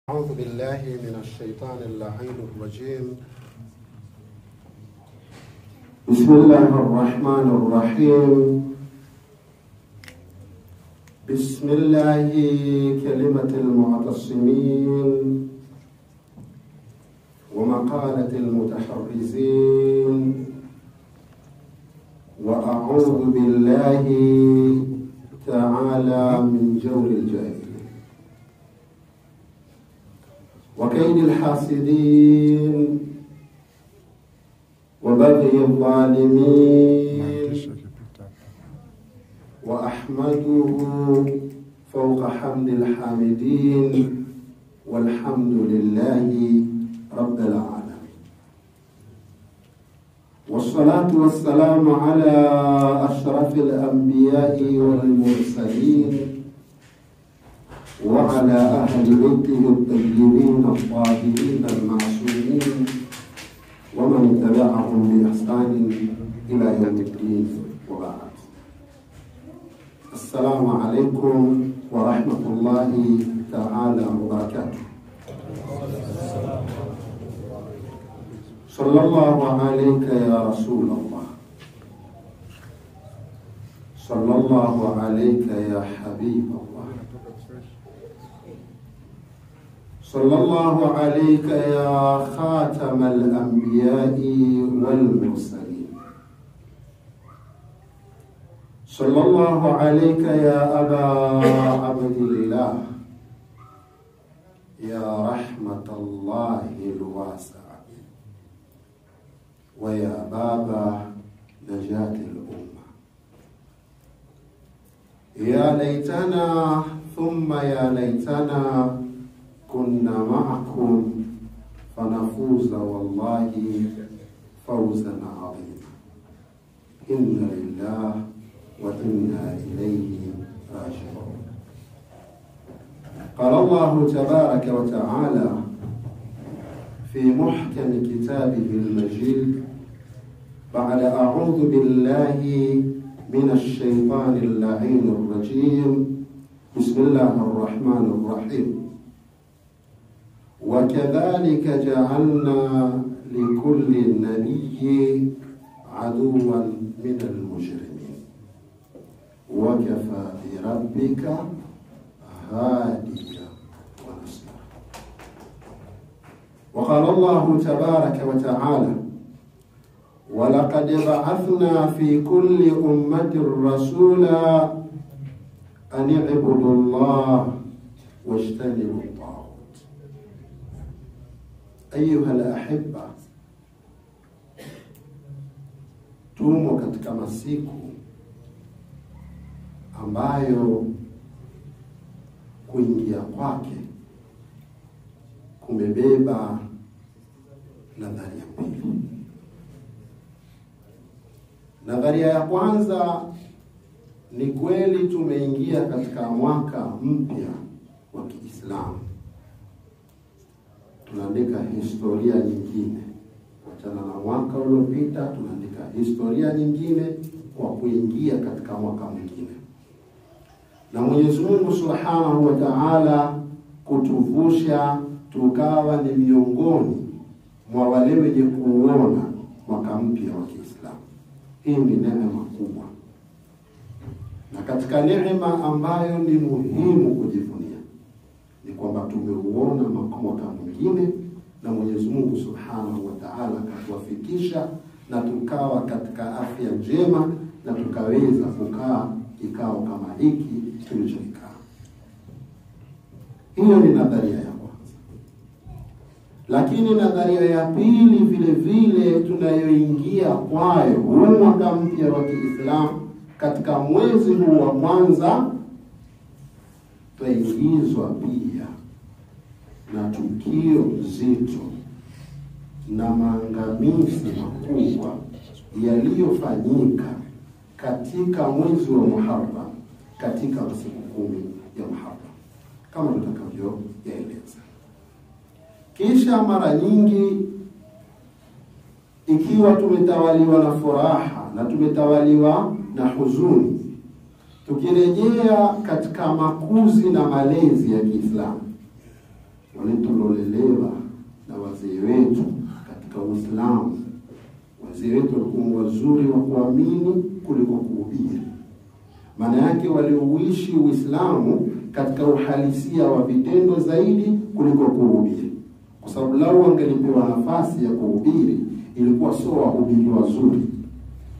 أعوذ بالله من الشيطان اللعين الرجيم. بسم الله الرحمن الرحيم. بسم الله كلمة المعتصمين ومقالة المتحرزين، وأعوذ بالله تعالى من جور الجاهلين وكيد الحاسدين وبغي الظالمين، وأحمده فوق حمد الحامدين، والحمد لله رب العالمين، والصلاة والسلام على أشرف الأنبياء والمرسلين وعلى أهل بيته الطيبين الطاهرين المعصومين ومن تبعهم بإحسان إلى يوم الدين، وبعد. السلام عليكم ورحمة الله تعالى وبركاته. صلى الله عليك يا رسول الله، صلى الله عليك يا حبيب الله، صلى الله عليك يا خاتم الأنبياء والمرسلين، صلى الله عليك يا أبا عبد الله، يا رحمة الله الواسعة، ويا باب نجاة الأمة. يا ليتنا ثم يا ليتنا كنا معكم فنفوز والله فوزا عظيما. إنا لله وإنا إليه راجعون. قال الله تبارك وتعالى في محكم كتابه المجيد بعد أعوذ بالله من الشيطان اللعين الرجيم، بسم الله الرحمن الرحيم: وكذلك جعلنا لكل نبي عدوا من المجرمين وكفى بربك هاديا ونصيرا. وقال الله تبارك وتعالى: ولقد بعثنا في كل أمة رسولا أن اعبدوا الله واجتنبوا الطاغوت. Ayuha al-ahibba, tumo katika masiku ambayo kuingia kwake kumebeba nadharia mbili. Nadharia ya kwanza ni kweli tumeingia katika mwaka mpya wa Kiislamu, tunaandika historia nyingine. Wachana na mwaka uliopita, tunaandika historia nyingine kwa kuingia katika mwaka mwingine. Na Mwenyezi Mungu Subhanahu wa Ta'ala kutuvusha tukawa ni miongoni mwa wale wenye kuona mwaka mpya wa Kiislamu. Hii ni neema kubwa, na katika neema ambayo ni muhimu kujivunia ni kwamba tumeuona mwaka mwingine, na Mwenyezi Mungu Subhanahu wa Ta'ala akatuwafikisha na tukawa katika afya njema na tukaweza kukaa kikao kama hiki tulichokaa. Hiyo ni nadharia ya kwanza. Lakini nadharia ya pili vile vile tunayoingia kwayo huu mwaka mpya wa Kiislamu, katika mwezi huu wa kwanza twaingizwa pia na tukio zito na maangamizi makubwa yaliyofanyika katika mwezi wa Muharram, katika siku 10 ya Muharram kama tutakavyoeleza. Kisha mara nyingi ikiwa tumetawaliwa na furaha na tumetawaliwa na huzuni, tukirejea katika makuzi na malezi ya Kiislamu, walitololelewa na wazee wetu katika Uislamu. Wazee wetu walikuwa wazuri wa kuamini kuliko kuhubiri. Maana yake waliuishi Uislamu katika uhalisia wa vitendo zaidi kuliko kuhubiri. Kwa sababu lau wangelipewa nafasi ya kuhubiri, ilikuwa sio wahubiri wazuri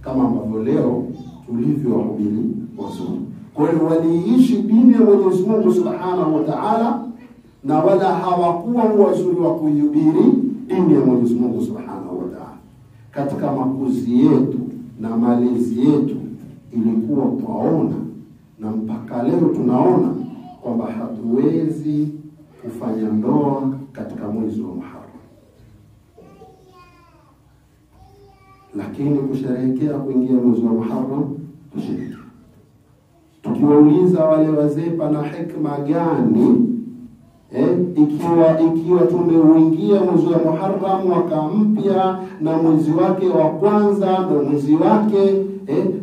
kama ambavyo leo tulivyo wahubiri wazuri. Kwa hiyo waliishi dini ya Mwenyezi Mungu Subhanahu wa Ta'ala, na wala hawakuwa wazuri wa kuhubiri dini ya Mwenyezi Mungu Subhanahu wa Ta'ala. Katika makuzi yetu na malezi yetu ilikuwa twaona, na mpaka leo tunaona kwamba hatuwezi kufanya ndoa katika mwezi wa Muharram. Lakini kusherehekea kuingia mwezi wa Muharram tushiriki. Tukiwauliza wale wazee pana hikma gani ikiwa tumeuingia mwezi wa Muharram mwaka mpya na mwezi wake wa kwanza ndio mwezi wake,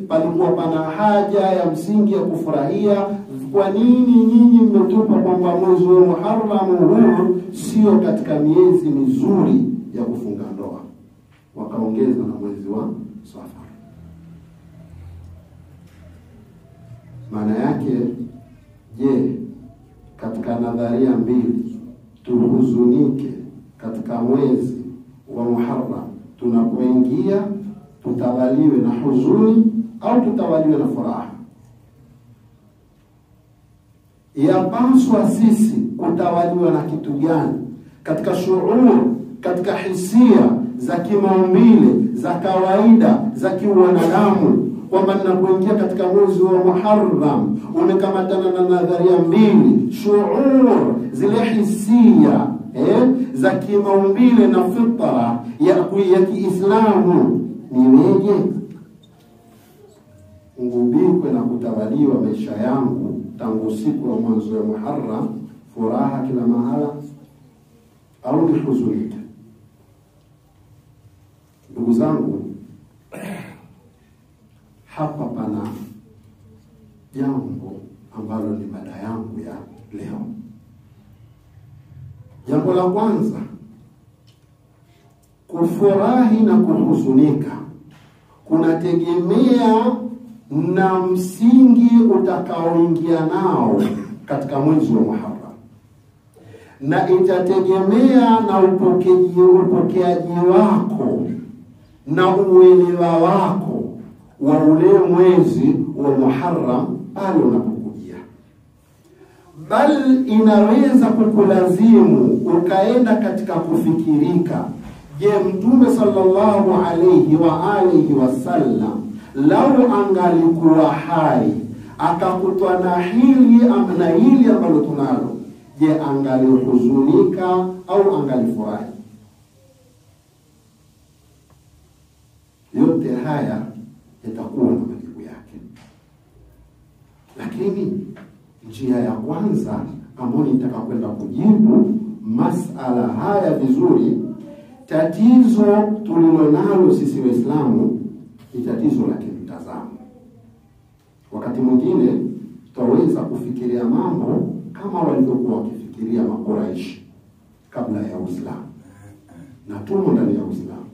palikuwa pana haja ya msingi ya kufurahia. Kwa nini nyinyi mmetupa kwamba mwezi wa Muharram huu sio katika miezi mizuri ya kufunga ndoa? Wakaongeza na mwezi wa Safar. Maana yake, je, katika nadharia mbili, tuhuzunike katika mwezi wa Muharram tunapoingia, tutawaliwe na huzuni au tutawaliwe na furaha? Yapaswa sisi kutawaliwa na kitu gani? Katika shuur, katika hisia za kimaumbile, za kawaida, za kiwanadamu, kwamba ninapoingia katika mwezi wa Muharram umekamatana na nadharia mbili, shuur, zile hisia za kimaumbile na fitra ya Kiislamu. Niweje ngubikwe na kutawaliwa maisha yangu tangu siku ya mwanzo wa Muharram furaha kila mahala, au ni huzuni? Ndugu zangu, hapa pana jambo ambalo ni mada yangu ya leo. Jambo la kwanza, kufurahi na kuhuzunika kunategemea na msingi utakaoingia nao katika mwezi wa Muharram, na itategemea na upokeaji wako na uelewa wako wa ule mwezi wa Muharram pale unapokujia. Bal inaweza kukulazimu ukaenda katika kufikirika, je, Mtume sallallahu alayhi wa alihi wasallam lau angalikuwa hai akakutwa na hili na hili ambalo tunalo, je, angalihuzunika au angalifurahi? Yote haya yatakuwa na majibu yake. Lakini njia ya kwanza ambayo nitaka kwenda kujibu masala haya vizuri, tatizo tulilonalo sisi Waislamu ni tatizo la kimtazamo. Wakati mwingine tutaweza kufikiria mambo kama walivyokuwa wakifikiria Makuraishi kabla ya Uislamu, na tumo ndani ya Uislamu.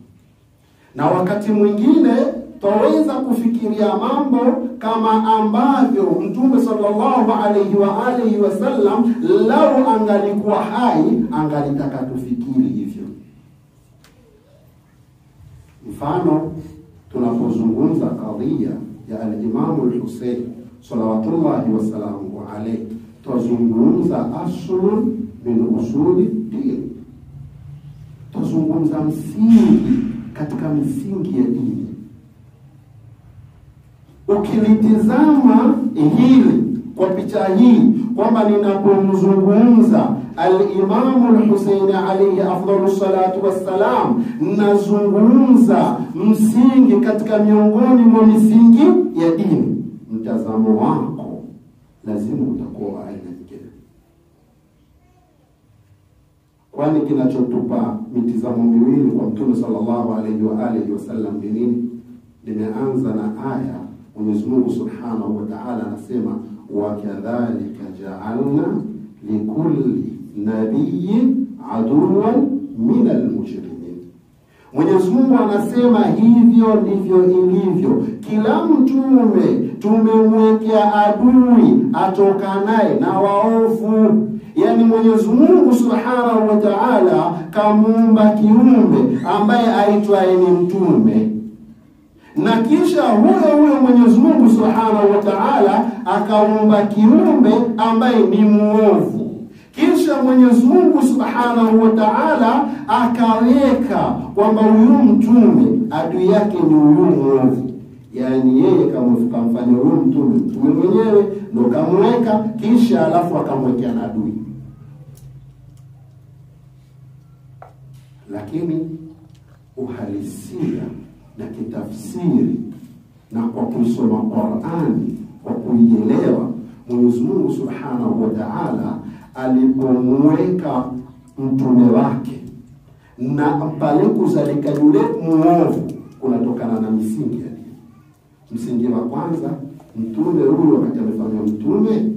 Na wakati mwingine tutaweza kufikiria mambo kama ambavyo Mtume sallallahu alayhi wa alihi wasallam lau angalikuwa hai angalitaka tufikiri hivyo. Mfano, tunapozungumza kadhia ya al-Imam al-Hussein salawatullahi wasalamu alayhi, tuzungumza aslun min usuli din, tuzungumza msingi katika misingi ya dini. Ukilitizama hili kwa picha hii kwamba ninapomzungumza al-Imam al-Hussein alayhi afdalus salatu wassalam, nazungumza msingi katika miongoni mwa misingi ya dini, mtazamo wako lazima utakuwa aina nyingine. Kwani kinachotupa mitazamo miwili kwa Mtume sallallahu alayhi wa alihi wasallam ni nini? Nimeanza na aya Mwenyezi Mungu Subhanahu wa Ta'ala anasema, wa kadhalika ja'alna likulli nabiyyin aduwan min almujrimin. Mwenyezi Mungu anasema hivyo ndivyo ilivyo. Kila mtume tumemwekea adui atokanaye na waovu. Yani Mwenyezi Mungu Subhanahu wa Ta'ala kamuumba kiumbe ambaye aitwaye ni mtume. Na kisha huyo Mwenyezi Mungu Subhanahu wa Ta'ala akaumba kiumbe ambaye ni muovu. Kisha Mwenyezi Mungu Subhanahu wa Ta'ala akaweka kwamba huyu mtume adui yake ni huyu muovu. Yani yeye kamfanya huyu mtume mwenyewe ndo kamweka, kisha alafu akamwekea na adui. Lakini uhalisia na kitafsiri na kwa kusoma Qur'ani, kwa kuielewa, Mwenyezi Mungu Subhanahu wa Ta'ala alipomweka mtume wake na pale kuzalika yule muovu kunatokana na misingi ya dini. Msingi wa kwanza, mtume huyu wakati amefanywa mtume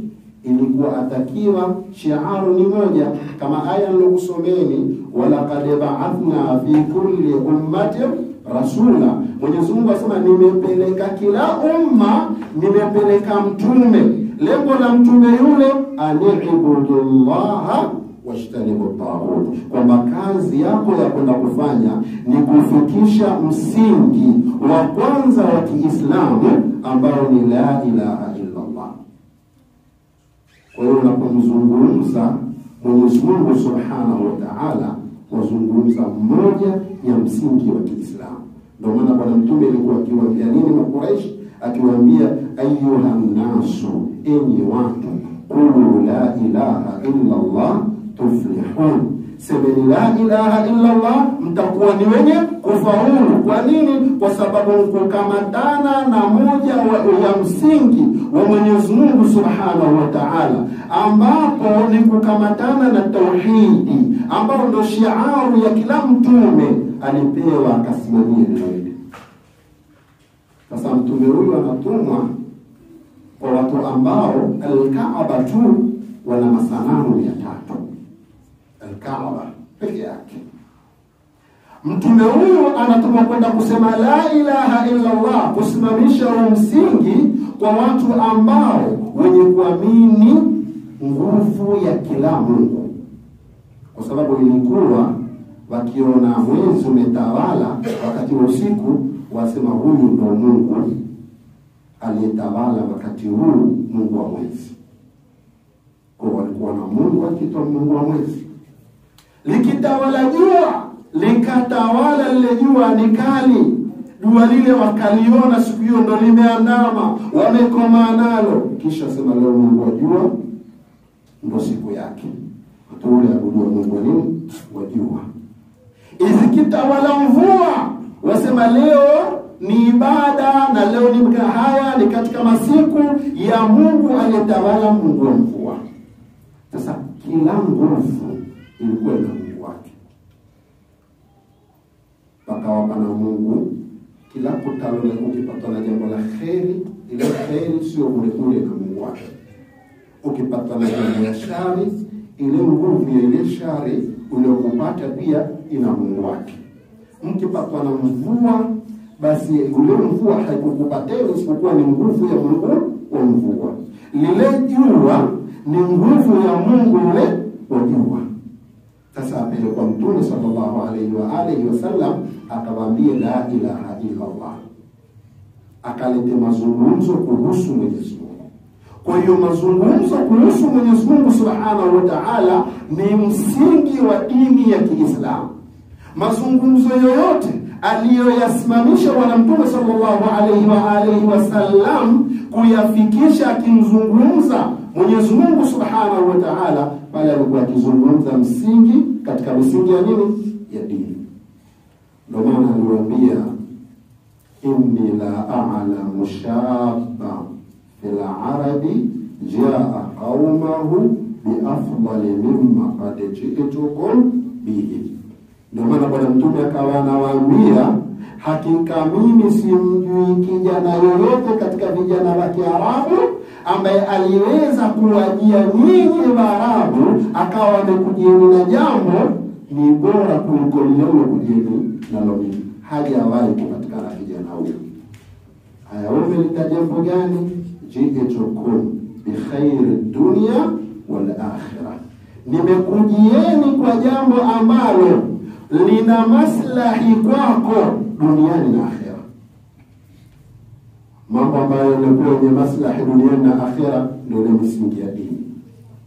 ilikuwa atakiwa shiaru ni moja, kama aya nilokusomeni, wala qad ba'athna fi kulli ummatin rasula. Mwenyezi Mungu asema nimepeleka kila umma, nimepeleka mtume. Lengo la mtume yule ani'budullaha washtanibu at-taghut, kwamba kazi yako ya kwenda kufanya ni kufikisha msingi wa kwanza wa Kiislamu ambao ni la ilaha illa Allah. Kwa hiyo unapomzungumza Mwenyezi Mungu Subhanahu wa Ta'ala, wazungumza mmoja ya msingi wa Kiislamu. Ndio maana bwana mtume alikuwa akiwaambia nini Makuraish? Akiwaambia ayuhan nasu, enyi watu, qulu la ilaha illa Allah tuflihun, semeni la ilaha illa Allah mtakuwa ni wenye kufaulu. Kwa nini? Kwa sababu kukamatana na moja ya msingi wa Mwenyezi Mungu Subhanahu wa Ta'ala, ambapo ni kukamatana na tauhidi, ambao ndio shiaru ya kila mtume alipewa akasimamia hili. Sasa mtume huyu anatumwa kwa watu ambao Al-Kaaba tu wana masanamu 300. Al-Kaaba peke yake. Mtume huyu anatumwa kwenda kusema la ilaha illa Allah, kusimamisha msingi kwa watu ambao wenye kuamini nguvu ya kila Mungu. Kwa sababu ilikuwa wakiona mwezi umetawala wakati wa usiku, wasema huyu ndo Mungu aliyetawala wakati huu, Mungu wa mwezi. Kwa walikuwa na Mungu akitwa Mungu wa mwezi. Likitawala jua, likatawala lile jua ni kali, jua lile wakaliona siku hiyo ndo limeandama, wamekoma nalo, kisha sema leo Mungu wa jua ndo siku yake, tule abudu Mungu wa nini? Wa jua. Izikitawala mvua, wasema leo ni ibada na leo ni haya ni katika masiku ya Mungu aliyetawala, Mungu wa mvua. Sasa kila nguvu ilikuwa na Mungu wake. Pakawapa na Mungu kila kutalo na ukipata na jambo la kheri, ile kheri sio ule na Mungu wake. Ukipata na jambo la shari, ile nguvu ya ile shari uliyopata pia ina Mungu wake. Mkipatwa na mvua, basi ule mvua haikukupateni isipokuwa ni nguvu ya Mungu wa mvua. Lile jua ni nguvu ya Mungu ule wa jua. Sasa apelekwa Mtume sallallahu alayhi wasallam akawaambia la ilaha illa Allah, akalete mazungumzo kuhusu Mwenyezi Mungu. Kwa hiyo mazungumzo kuhusu Mwenyezi Mungu Subhanahu wa Ta'ala ni msingi wa dini ya Kiislamu. Mazungumzo yoyote aliyoyasimamisha bwana Mtume sallallahu alayhi wasallam kuyafikisha akimzungumza Mwenyezi Mungu Subhanahu wa Ta'ala, pale alikuwa akizungumza msingi katika misingi ya nini? Ya dini. Ndio maana aliwaambia inni la a'lamu shabba fil arabi jaa qaumahu bi afdali mimma qad ji'tukum bihi. Ndio maana bwana Mtume akawa anawaambia, hakika mimi simjui kijana yoyote katika vijana wa Kiarabu ambaye aliweza kuwajia nyinyi Waarabu akawa amekujieni na jambo ni bora kuliko lile kujieni nalo mimi. Hajawahi kupatikana kijana huyo. Haya, umeleta jambo gani? Ji'tukum bi khairi dunya wal akhirah, nimekujieni kwa jambo ambalo lina maslahi kwako duniani na akhera. Mambo ambayo yanakuwa yenye maslahi duniani na akhera ndio ile msingi ya dini.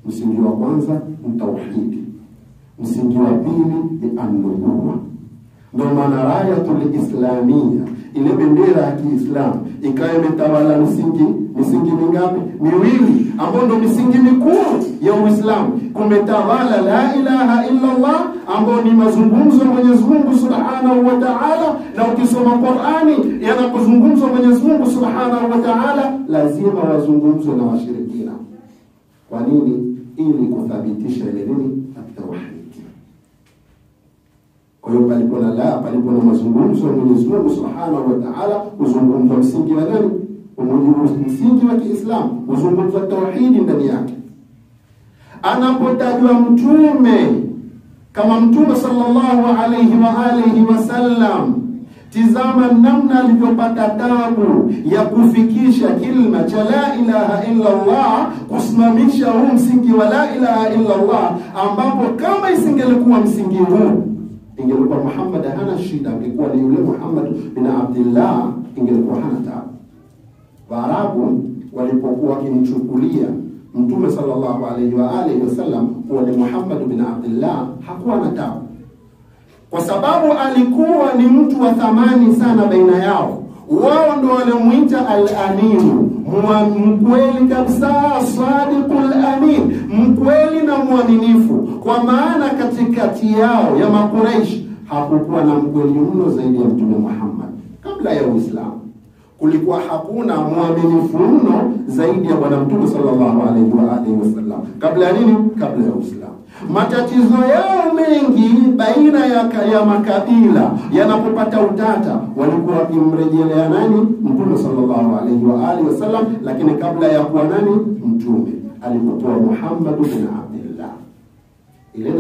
Msingi wa kwanza ni tauhidi, msingi wa pili ni an-nubuwa. Ndio maana rayatul islamia, ile bendera ya Kiislamu ikawa imetawala misingi mingapi? Miwili, ambayo ndio misingi mikuu ya Uislamu. Kumetawala la ilaha illa Allah, ambayo ni mazungumzo ya Mwenyezi Mungu Subhanahu wa Ta'ala. Na ukisoma Qur'ani yanapozungumzwa Mwenyezi Mungu Subhanahu wa Ta'ala, lazima wazungumzwe na washirikina. Kwa nini? Ili kuthibitisha ile nini? At-tauhid. Kwa hiyo palipo na mazungumzo ya Mwenyezi Mungu Subhanahu wa Ta'ala, uzungumzo msingi wa nani? Msingi wa Kiislamu, uzungumzo tauhidi ndani yake. Anapotajwa mtume kama Mtume sallallahu alayhi wa alihi wasallam, tizama namna alivyopata tabu ya kufikisha kilima cha la ilaha illa Allah, kusimamisha huu msingi wa la ilaha illa Allah, ambapo kama isingelikuwa msingi huu, ingelikuwa Muhammad hana shida, ingekuwa ni yule Muhammad bin Abdullah, ingelikuwa hana tabu. Waarabu walipokuwa wakimchukulia Mtume sallallahu alayhi wa alihi wasallam kuwa ni Muhammad bin Abdullah, hakuwa na tabu, kwa sababu alikuwa ni mtu wa thamani sana baina yao. Wao ndio walimuita al-amin, mkweli kabisa, sadiqul amin, mkweli na mwaminifu. Kwa maana katikati yao ya Makuraish hakukuwa na mkweli mno zaidi ya Mtume Muhammad. Kabla ya Uislamu kulikuwa hakuna mwaminifu mno zaidi ya bwana Mtume sallallahu alayhi wa alihi wasallam. Kabla nini? Kabla ya Uislamu. Matatizo yao mengi baina ya makabila yanapopata utata, walikuwa wakimrejelea nani? Mtume sallallahu alayhi wa alihi wasallam. Lakini kabla ya kuwa nani? Mtume, alipokuwa Muhammad bin Abdullah, ile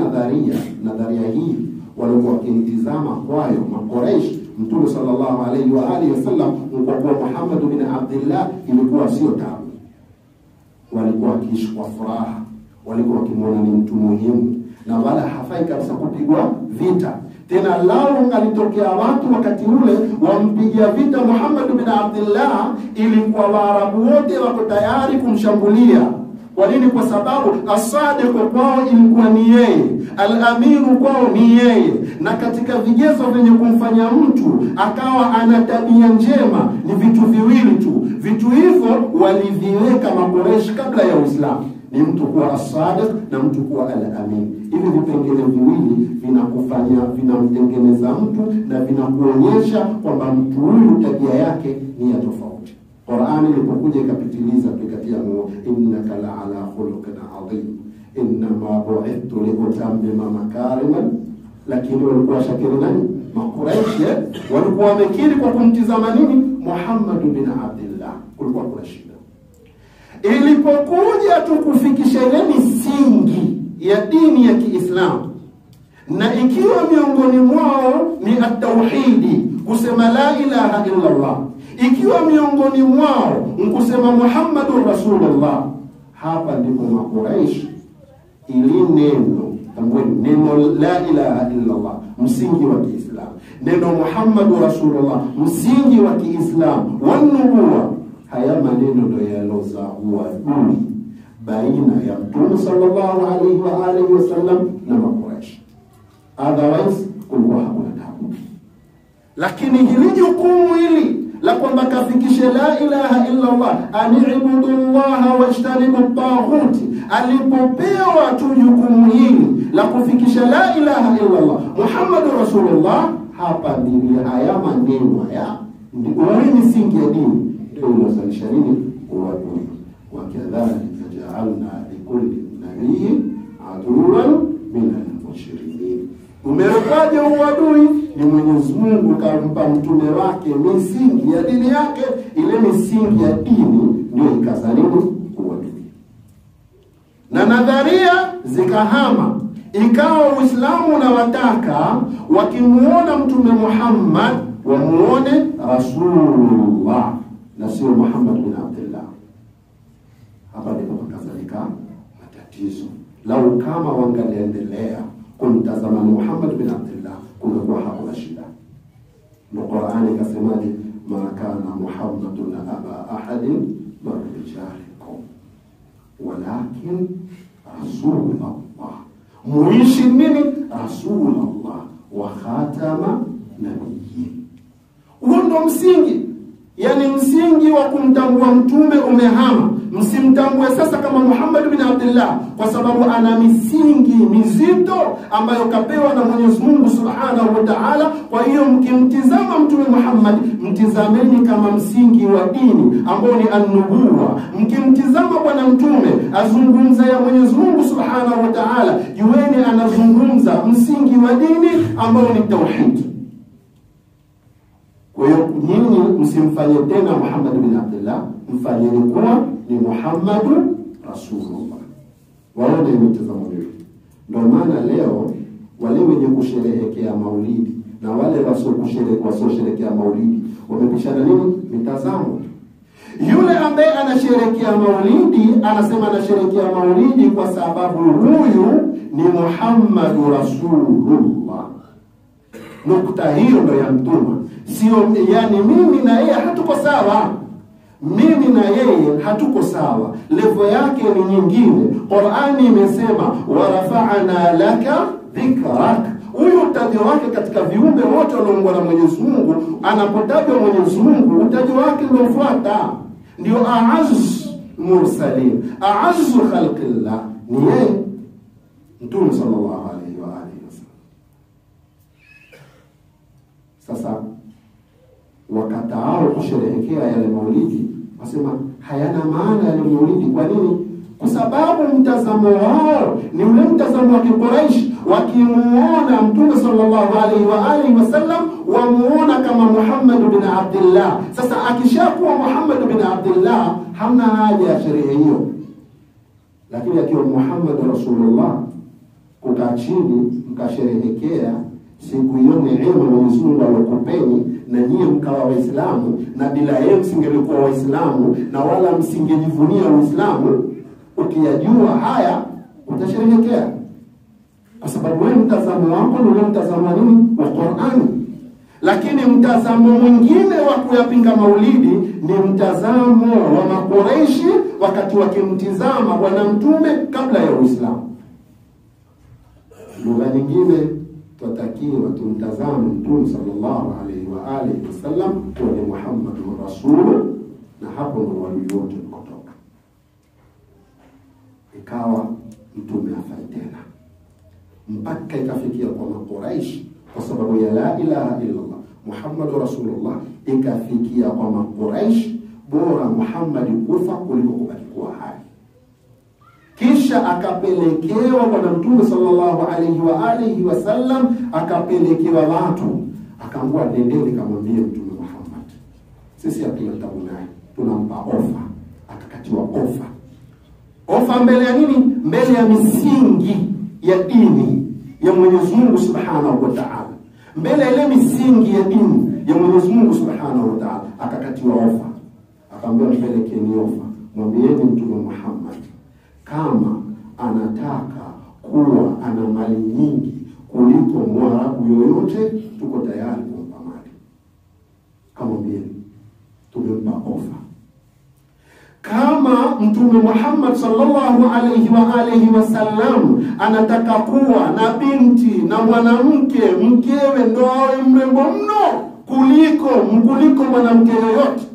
nadharia hii walikuwa wakimtizama kwayo Makuraish Mtume sallallahu alayhi wa alihi wasallam kwa kuwa Muhammad bin Abdullah ilikuwa sio tabu. Walikuwa wakiishi kwa furaha, walikuwa wakimwona ni mtu muhimu na wala hafai kabisa kupigwa vita. Tena lao alitokea watu wakati ule wampigia vita Muhammad bin Abdullah, ilikuwa Waarabu wote wako tayari kumshambulia. Kwa nini? Kwa sababu as-sadiq kwao ilikuwa ni yeye, al-aminu kwao ni yeye. Na katika vigezo vyenye kumfanya mtu akawa ana tabia njema ni vitu viwili tu. Vitu hivyo waliviweka Makuraish kabla ya Uislamu, ni mtu kuwa as-sadiq na mtu kuwa al-amin. Hivi vipengele viwili vinamtengeneza mtu na vinakuonyesha kwamba mtu huyu tabia yake ni ya tofauti. Qur'ani ilipokuja ikapitiliza tukatia innaka la ala khuluqin adhim inma bu'ithtu li utammima makariman. Lakini walikuwa shakiri nani? Makuraish walikuwa wamekiri kwa kumtizama nini? Muhammad bin Abdullah. Kulikuwa kuna shida. Ilipokuja tukufikisha ile misingi ya dini ya Kiislamu, na ikiwa miongoni mwao ni at-tauhidi, kusema la ilaha illa Allah, ikiwa miongoni mwao mkusema Muhammadur Rasulullah, hapa ndipo Makuraish ili neno la ilaha illa Allah, msingi wa Kiislamu, neno Muhammadur Rasulullah, msingi wa Kiislamu, wanubuwa, haya maneno ndio yalozaa uadui baina ya Mtume sallallahu alayhi wa alihi wasallam na Makuraish. Otherwise kulikuwa hakuna tabu. Lakini hili jukumu hili la kwamba kafikishe la ilaha illa Allah, ani'budu Allah wajtanibu at-taghut, alipopewa tu jukumu hili la kufikisha la ilaha illa Allah Muhammadur Rasulullah, hapa ndio haya maneno haya ndio misingi ya dini ndio inazalisha nini? Uadui. Wa kadhalika ja'alna likulli nabiyyin aduwwan min al-mushrikin. Umewekaje uadui? Ni Mwenyezi Mungu kampa mtume wake misingi ya dini yake, ile misingi ya dini ndio ikazaliwa na nadharia zikahama. Ikawa Uislamu na wataka wakimuona Mtume Muhammad wamuone Rasulullah na sio Muhammad bin Abdullah. Hapa ndipo pakazalika matatizo. Lau kama wangaliendelea kumtazama Muhammad bin Abdullah kungekuwa hakuna shida. Na Qur'ani ikasemaje, ma kana Muhammadun aba ahadin min rijalikum walakin Rasulullah. Muishi nini? Rasulullah wa khatama nabiyyin. Huo ndo msingi. Yani msingi wa kumtambua mtume umehama. Msimtambue sasa kama Muhammad bin Abdullah kwa sababu ana misingi mizito ambayo kapewa na Mwenyezi Mungu Subhanahu wa Ta'ala. Kwa hiyo mkimtizama Mtume Muhammad, mtizameni kama msingi wa dini ambao ni an-nubuwa. Mkimtizama bwana mtume azungumza ya Mwenyezi Mungu Subhanahu wa Ta'ala, jueni anazungumza msingi wa dini ambao ni tauhid. Kwa hiyo nyinyi msimfanye tena Muhammad bin Abdullah, mfanyeni kuwa ni Muhammadu Rasulullah. Waone mtazamo wao. Ndio maana leo wale wenye kusherehekea maulidi na wale wasiosherehekea maulidi wamepishana nini? Mitazamo. Yule ambaye anasherehekea maulidi anasema anasherehekea maulidi kwa sababu huyu ni Muhammadu Rasulullah. Nukta hiyo ndio ya mtume. Sio yani mimi na yeye hatuko sawa. Mimi na yeye hatuko sawa. Level yake ni nyingine. Qur'ani imesema warafa'na laka dhikrak. Huyu utaji wake katika viumbe wote walioumbwa na Mwenyezi Mungu, anapotajwa Mwenyezi Mungu utaji wake ndio ufuata. Ndio aazz mursalin, aazz khalqillah ni yeye Mtume sallallahu alayhi wa alihi wasallam. Sasa wakatao kusherehekea yale maulidi, wasema hayana maana yale maulidi. Kwa nini? Kwa sababu mtazamo wao ni ule mtazamo wa Quraysh. Wakimuona Mtume sallallahu alaihi wa alihi wasallam wamuona kama Muhammad bin Abdullah. Sasa akishakuwa Muhammad bin Abdullah hamna haja ya sherehe hiyo. Lakini akiwa Muhammad Rasulullah, kukaa chini mkasherehekea siku hiyo neema Mwenyezi Mungu alokupeni na nyie mkawa Waislamu, na bila yeye msingelikuwa Waislamu na wala msingejivunia Uislamu. Ukiyajua haya utasherehekea, kwa sababu wewe mtazamo wako ni mtazamo nini? Wa Qur'ani. Lakini mtazamo mwingine wa kuyapinga maulidi ni mtazamo wa Makuraishi wakati wakimtizama bwana mtume kabla ya Uislamu. Lugha nyingine tutakiwa tumtazame Mtume sallallahu alaihi wa alihi wasallam kwa ni Muhammadur Rasul, na hapo ndio wali wote kutoka. Ikawa mtume afai tena mpaka ikafikia kwa Makuraish, kwa sababu ya la ilaha illa Allah Muhammadur Rasulullah, ikafikia kwa Makuraish bora Muhammad kufa kuliko kubaki kuwa hai. Kisha akapelekewa kwa Mtume sallallahu alaihi wa alihi wasallam, akapelekewa watu, akaambiwa nendeni kamwambie Mtume Muhammad sisi hatuna tabu naye, tunampa ofa. Akakatiwa ofa. Ofa mbele ya nini? Mbele ya misingi ya dini ya Mwenyezi Mungu Subhanahu wa Ta'ala. Mbele ya ile misingi ya dini ya Mwenyezi Mungu Subhanahu wa Ta'ala akakatiwa ofa. Akaambiwa mpelekeni ofa, mwambieni Mtume Muhammad kama anataka kuwa ana mali nyingi kuliko Mwarabu yoyote, tuko tayari kumpa mali. Kamwambieni tumempa ofa. Kama Mtume Muhammad sallallahu alaihi wa alihi wasallam anataka kuwa na binti na mwanamke mkewe ndo awe mrembo mno kuliko mwanamke yoyote,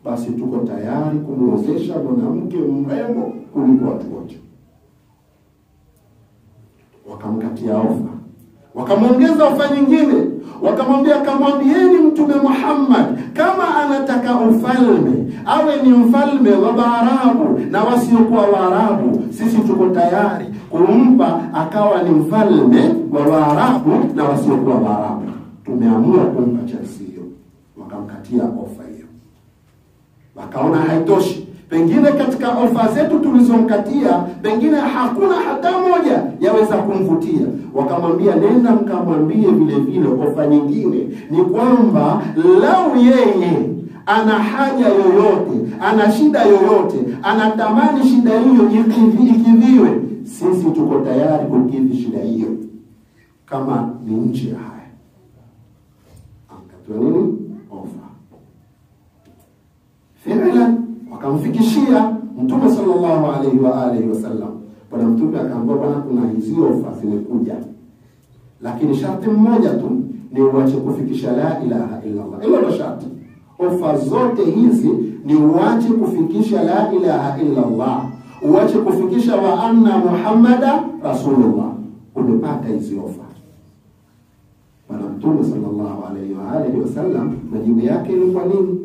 basi tuko tayari kumwozesha mwanamke mrembo kuliko watu wote. Wakamkatia ofa. Wakamwongeza ofa nyingine. Wakamwambia kamwambieni Mtume Muhammad kama anataka ufalme awe ni mfalme wa Waarabu na wasiokuwa Waarabu, sisi tuko tayari kumpa akawa ni mfalme wa Waarabu na wasiokuwa Waarabu. Tumeamua kumpa chansi hiyo. Wakamkatia ofa hiyo. Wakaona haitoshi. Pengine katika ofa zetu tulizomkatia, pengine hakuna hata moja yaweza kumvutia. Wakamwambia nenda mkamwambie vile vile ofa nyingine ni kwamba lau yeye ana haja yoyote, ana shida yoyote, anatamani shida hiyo ikidhiwe, sisi tuko tayari kukidhi shida hiyo kama ni nje ya haya. Akatoa nini? Ofa. Fi'lan wakamfikishia Mtume sallallahu alaihi wa alihi wasallam. Bwana Mtume akaambia, bwana, kuna hizi ofa zimekuja, lakini sharti mmoja tu ni uache kufikisha la ilaha illa Allah. Hilo ndio sharti. Ofa zote hizi ni uache kufikisha la ilaha illa Allah, uache kufikisha wa anna Muhammada Rasulullah. Umepata hizi ofa. Bwana Mtume sallallahu alaihi wa alihi wasallam majibu yake ilikuwa nini?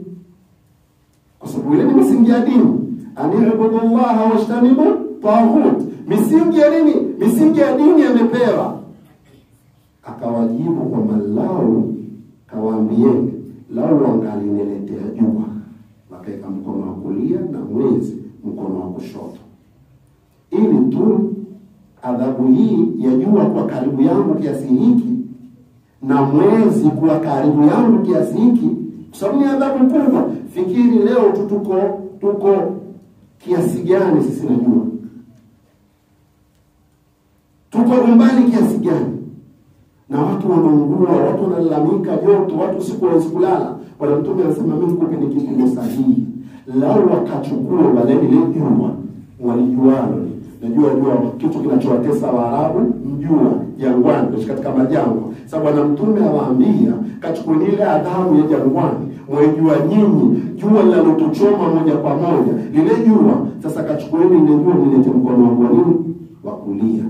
Kwa sababu ile ni misingi ya dini, ani'budullaha washtanibu taghut. Misingi ya nini? Misingi ya dini yamepewa. Akawajibu kwa lau, kawaambieni lau wangaliniletea jua, wakaeka mkono wa kulia na mwezi mkono wa kushoto, ili tu adhabu hii ya jua kwa karibu yangu kiasi hiki na mwezi kwa karibu yangu kiasi hiki, kwa sababu ni adhabu kubwa. Fikiri leo tuko kiasi gani sisi na jua? Tuko umbali kiasi gani? Na watu wanaungua, watu wanalalamika joto, watu siku hawezi kulala. Bwana Mtume anasema mimi nikupe ni kipimo sahihi. Lau wakachukua wale ile jua, walijualo. Najua kitu kinachowatesa Waarabu, mjua jangwani, katika majangwa. Sababu Bwana Mtume awaambia, kachukueni ile adhabu ya jangwani, mwejua nyinyi jua linalotuchoma moja kwa moja, lile jua. Sasa kachukueni ile jua nilete mkono wangu nini wa kulia.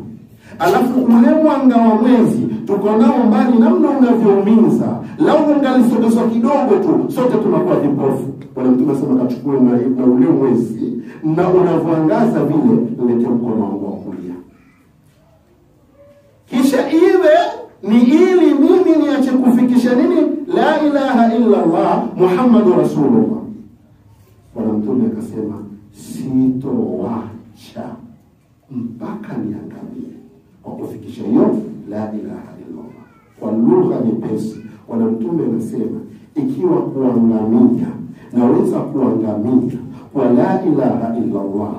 Alafu ule mwanga wa mwezi tuko nao mbali namna unavyoumiza, lau ungalisogezwa kidogo tu sote tunakuwa vipofu. Bwana Mtume anasema kachukue na ule mwezi na unavyoangaza vile, nilete mkono wangu wa kulia. Kisha iwe ni ili mimi niache kufikisha nini? La ilaha illa Allah Muhammadur Rasulullah. Bwana Mtume akasema sitoacha mpaka niangamie kwa kufikisha hiyo la ilaha illa Allah. Kwa lugha nyepesi, Bwana Mtume anasema ikiwa kuangamia naweza kuangamia kwa la ilaha illa Allah,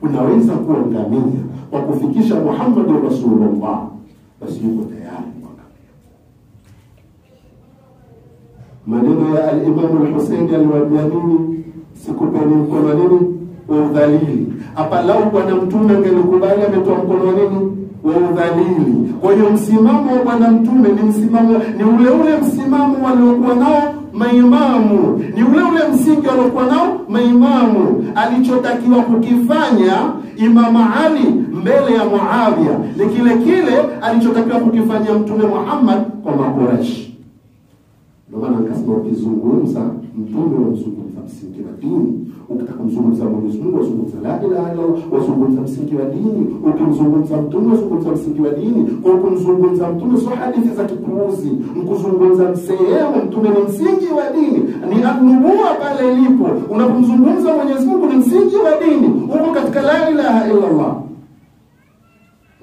unaweza kuangamia kwa kufikisha Muhammadur Rasulullah, basi yuko tayari kuangamia. Maneno ya al-Imam al-Hussein aliwaambia nini? Sikupeni mkono nini wa udhalili. Hapa lau Bwana Mtume angelikubali ametoa mkono wa nini wa udhalili. Kwa hiyo msimamo wa Bwana Mtume ni msimamo, ni ule msimamo waliokuwa nao maimamu, ni ule msingi waliokuwa nao maimamu. Alichotakiwa kukifanya Imam Ali mbele ya Muawiya ni kile alichotakiwa kukifanya Mtume Muhammad kwa Makuraish. Ndio maana akasema ukizungumza Mtume unazungumza msingi wa dini. Ukitaka kumzungumza Mwenyezi Mungu uzungumza la ilaha illa Allah, uzungumza msingi wa dini. Ukimzungumza Mtume uzungumza msingi wa dini. Kwa kumzungumza Mtume sio hadithi za kipuuzi. Mkuzungumza sehemu Mtume ni msingi wa dini, ni anubuwa pale ilipo. Unapomzungumza Mwenyezi Mungu ni msingi wa dini, uko katika la ilaha illa Allah.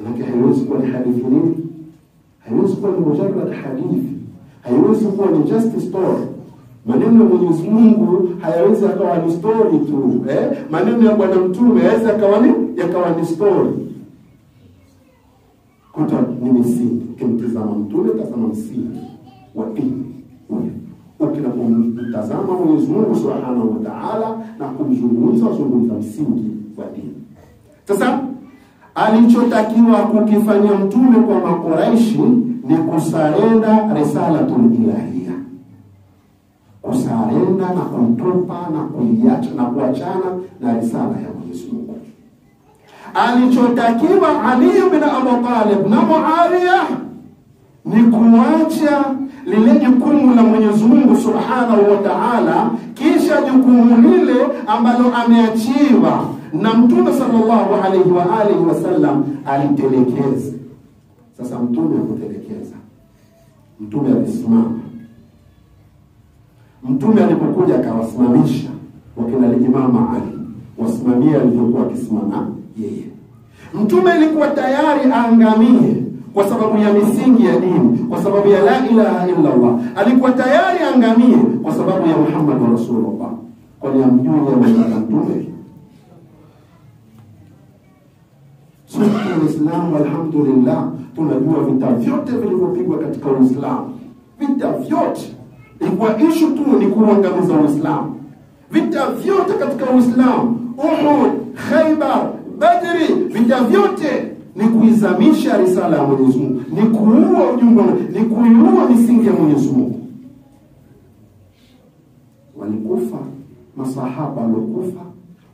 Lakini haiwezi kuwa ni hadithi nini? Haiwezi kuwa ni mujarrad hadithi. Haiwezi kuwa ni just story. Maneno ya Mwenyezi Mungu hayawezi akawa ni story tu. Maneno ya Bwana Mtume hayawezi akawa ni story. Kuta ni misingi. Ukimtazama Mtume, tazama msingi wa dini. Ukitazama Mwenyezi Mungu Subhanahu wa Ta'ala na kumzungumza msingi wa dini. Sasa alichotakiwa kukifanya Mtume kwa Makuraishi ni kusarenda risalatul ilahiyya, kusarenda na kutupa na kuiacha na kuachana na risala ya Mwenyezi Mungu. Alichotakiwa Ali ibn Abi Talib na Muawiya ni kuacha lile jukumu la Mwenyezi Mungu Subhanahu wa Ta'ala, kisha jukumu lile ambalo ameachiwa na Mtume sallallahu alaihi wa alihi wasallam alitelekeza. Sasa Mtume akutelekeza. Mtume alisimama. Mtume alipokuja akawasimamisha wakina Imam Ali kusimamia alivyokuwa akisimama yeye. Mtume alikuwa tayari aangamie kwa sababu ya misingi ya dini, kwa sababu ya la ilaha illa Allah. Alikuwa tayari aangamie kwa sababu ya Muhammad Rasulullah. Kwani amjui ya Mtume? Sisi Waislamu alhamdulillah tunajua vita vyote vilivyopigwa katika Uislamu. Vita vyote ilikuwa issue tu ni kuangamiza Uislamu. Vita vyote katika Uislamu, Uhud, Khaybar, Badri, vita vyote ni kuizamisha risala ya Mwenyezi Mungu, ni kuua ujumbe, ni kuiua misingi ya Mwenyezi Mungu. Walikufa masahaba, walikufa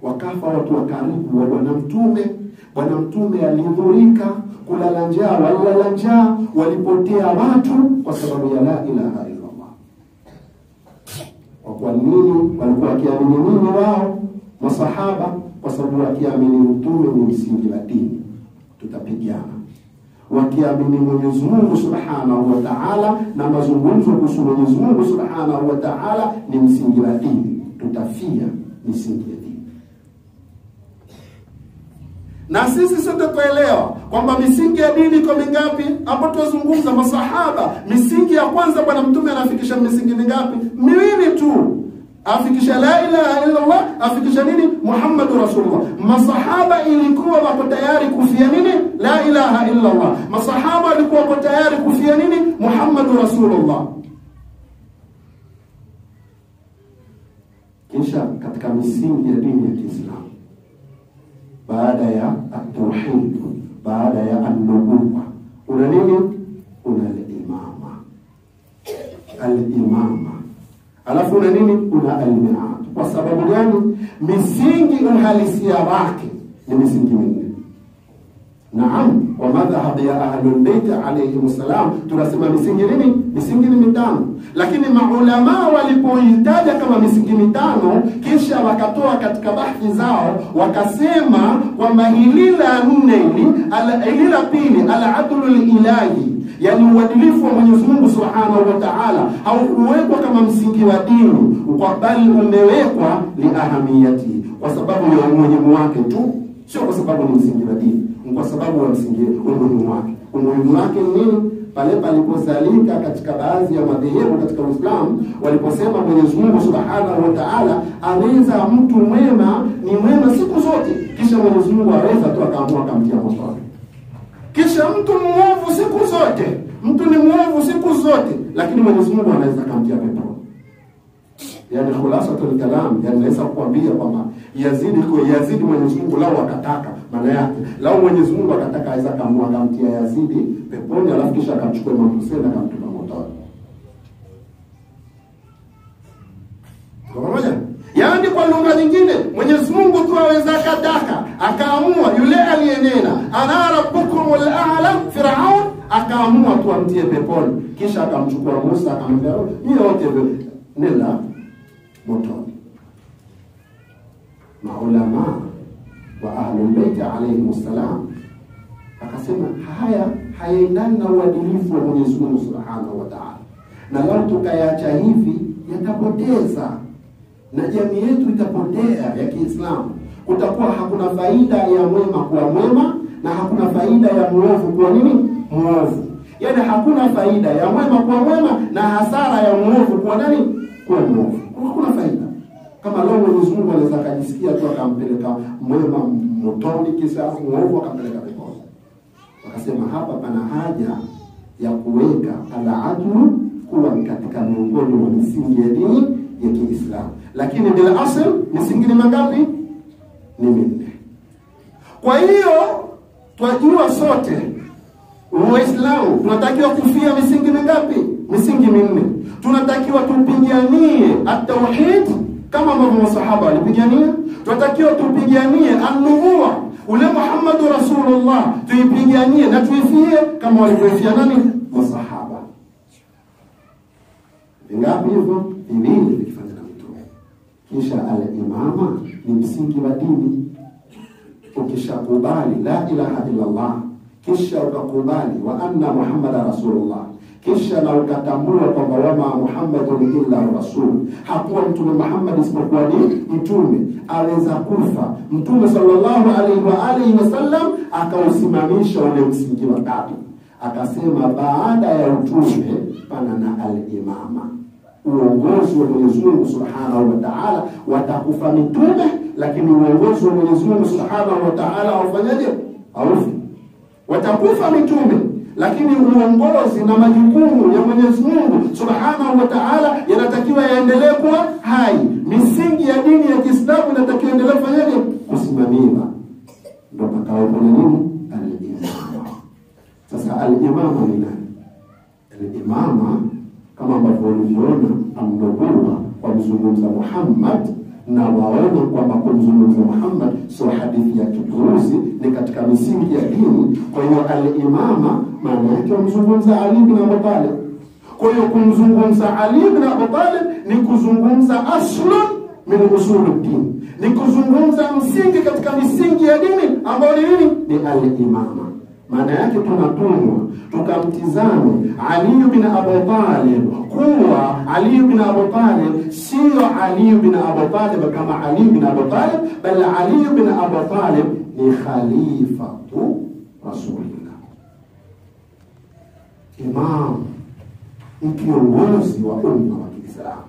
wakafa watu wa karibu wa Bwana Mtume. Bwana Mtume alidhurika, kulala njaa, walilala njaa, walipotea watu kwa sababu ya la ilaha illa Allah. Kwa nini walikuwa wakiamini nini wao masahaba? Kwa sababu wakiamini Mtume ni msingi la dini, tutapigana. Wakiamini Mwenyezi Mungu Subhanahu wa Ta'ala na mazungumzo kuhusu Mwenyezi Mungu Subhanahu wa Ta'ala ni msingi la dini, tutafia misingi ya dini. Na sisi sote tuelewa kwamba misingi ya dini iko mingapi? Hapo tuzungumza masahaba. Misingi ya kwanza Bwana Mtume anafikisha misingi mingapi? Miwili tu. Afikisha la ilaha illa Allah, afikisha nini? Muhammadur Rasulullah. Masahaba ilikuwa wako tayari kufia nini? La ilaha illa Allah. Masahaba walikuwa wako tayari kufia nini? Muhammadur Rasulullah. Kisha katika misingi ya dini ya Kiislamu, baada ya at-tauhid, baada ya an-nubuwwa, una nini? Una al-imama. Al-imama. Alafu una nini? Una al-mi'ad. Kwa sababu gani? Misingi uhalisia wake ni misingi mingi. Naam, wa madhhab ya ahlul bayt alayhi salam tunasema misingi nini? Misingi ni mitano. Lakini maulama walipoitaja kama misingi mitano, kisha wakatoa katika bahthi zao wakasema kwamba hili la nne hili la pili al-adlul ilahi, yani uadilifu wa Mwenyezi Mungu Subhanahu wa Ta'ala, haukuwekwa kama msingi wa dini, bali umewekwa li ahamiyati, kwa sababu ya umuhimu wake tu, sio kwa sababu ni msingi wa dini, kwa sababu ya msingi umuhimu wake. Umuhimu wake ni nini? Pale palipozalika katika baadhi ya madhehebu katika Uislamu waliposema Mwenyezi Mungu Subhanahu wa Ta'ala aweza mtu mwema ni mwema siku zote, kisha Mwenyezi Mungu aweza tu akaamua akamtia motoni. Kisha mtu muovu siku zote, mtu ni muovu siku zote, lakini Mwenyezi Mungu anaweza akamtia peponi. Yani khulasatul kalam, yani naweza kukwambia kwamba Yazidi Mwenyezi Mungu lao akataka, maana yake lao Mwenyezi Mungu akataka aweza kamua akamtia Yazidi peponi, alafu kisha akamchukua Imam Hussein akamtupa motoni. Kwa pamoja? Yaani kwa lugha nyingine Mwenyezi Mungu tu aweza akataka akaamua yule aliyenena ana rabbukumul a'la Firaun, akaamua tu amtie peponi, kisha akamchukua Musa akamwambia nyinyi wote nenda motoni. Maulama wa ahlul bayt alayhi salam akasema haya hayaendani na uadilifu wa Mwenyezi Mungu Subhanahu wa Ta'ala, na lao tukayaacha hivi yatapoteza na jamii yetu itapotea ya Kiislamu. Kutakuwa hakuna faida ya mwema kuwa mwema na hakuna faida ya muovu kuwa nini? Muovu. Yaani hakuna faida ya mwema kuwa mwema na hasara ya muovu kuwa nani? Kuwa muovu. Hakuna faida. Kama leo Mwenyezi Mungu anaweza kujisikia tu akampeleka mwema motoni kisha muovu akampeleka peponi. Wakasema hapa pana haja ya kuweka al-adlu kuwa katika miongoni mwa misingi ya dini ya Kiislamu. Lakini bila asili misingi ni mangapi? Ni minne. Kwa hiyo twajua sote Waislamu tunatakiwa kufia misingi mingapi? Misingi minne. Tunatakiwa tupiganie at-tauhid kama ambavyo masahaba walipigania. Tunatakiwa tupiganie an-nubuwwa, ule Muhammadur Rasulullah tuipiganie na tuifie kama walivyofia nani? Masahaba. Vingapi hivyo? Viwili vikifanya na Mtume. Kisha al-imama ni msingi wa dini. Ukishakubali la ilaha illa Allah, kisha ukakubali wa anna Muhammadar Rasulullah, kisha na ukatambua kwamba wama Muhammadun illa rasul, hakuwa mtume Muhammad isipokuwa ni mtume, aweza kufa. Mtume sallallahu alaihi wasallam akausimamisha ule msingi wa tatu, akasema baada ya utume pana na al-imama, uongozi wa Mwenyezi Mungu Subhanahu wa Ta'ala. Watakufa mitume, lakini uongozi wa Mwenyezi Mungu Subhanahu wa Ta'ala haufanyaje? Haufi. Watakufa mitume, lakini uongozi na majukumu ya Mwenyezi Mungu Subhanahu wa Ta'ala yanatakiwa yaendelee kuwa hai. Misingi ya dini ya Kiislamu inatakiwa endelee kufanyaje? Kusimamiwa. Ndio pakao kuna nini? Al-imama. Sasa al-imama ni nani? Al-imama kama ambavyo uliona amnubuwa kwa mzungumza Muhammad, na waone kwamba kumzungumza Muhammad sio hadithi ya kipuuzi, ni katika misingi ya dini. Kwa hiyo al-imama maana yake kumzungumza Ali bin Abi Talib. Kwa hiyo kumzungumza Ali bin Abi Talib ni kuzungumza aslun min usuluddin, ni kuzungumza msingi katika misingi ya dini ambayo ni nini? Ni al-imama. Maana yake tunatumwa tukamtizame Ali bin Abi Talib kuwa Ali bin Abi Talib sio Ali bin Abi Talib kama Ali bin Abi Talib, bali Ali bin Abi Talib ni khalifatu Rasulillah, imam, kiongozi wa umma wa Kiislamu.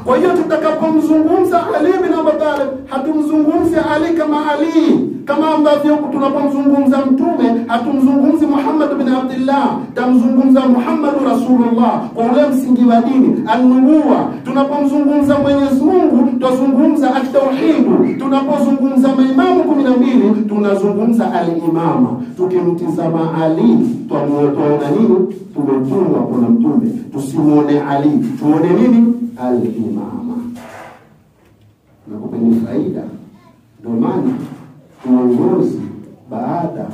Kwa hiyo tutakapomzungumza Ali bin Abi Talib, hatumzungumzi Ali kama Ali, kama ambavyo tunapomzungumza mtume hatumzungumzi Muhammad bin Abdullah, tamzungumza Muhammad Rasulullah kwa ule msingi wa dini an-nubuwa. Tunapomzungumza Mwenyezi Mungu tuzungumza at-tauhid. Tunapozungumza maimamu 12 tunazungumza al-imama. Tukimtizama Ali tunaona nini? Tumetumwa kwa mtume, tusimuone Ali, tuone nini? Al-imama. Na kupeni faida, ndio maana uongozi baada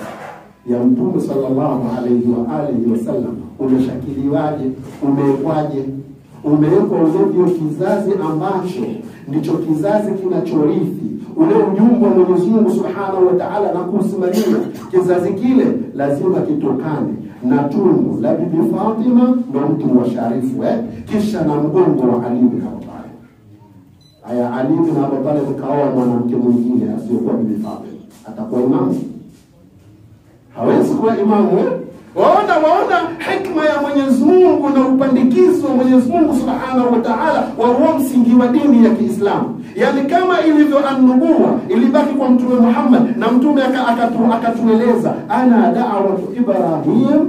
ya mtume sallallahu alaihi wasallam umeshakiliwaje? Umewekwaje? Umewekwa ule kizazi ambacho ndicho kizazi kinachorithi ule ujumbe wa Mwenyezi Mungu Subhanahu wa Ta'ala na kusimamia. Kizazi kile lazima kitokane na tumbo la Bibi Fatima, ndo mtu wa sharifu kisha na mgongo wa Ali bin Abi Talib. Aya, Ali bin Abi Talib kaoa mwanamke mwingine asiyokuwa Bibi Fatima, atakuwa imamu? Hawezi kuwa imamu. Waona hikma ya Mwenyezi Mungu na upandikizo wa Mwenyezi Mungu Subhanahu wa Ta'ala wa huo msingi wa dini ya Kiislamu. Yani kama ilivyo an-nubuwa ilibaki kwa mtume Muhammad, na mtume akatueleza ana da'watu Ibrahim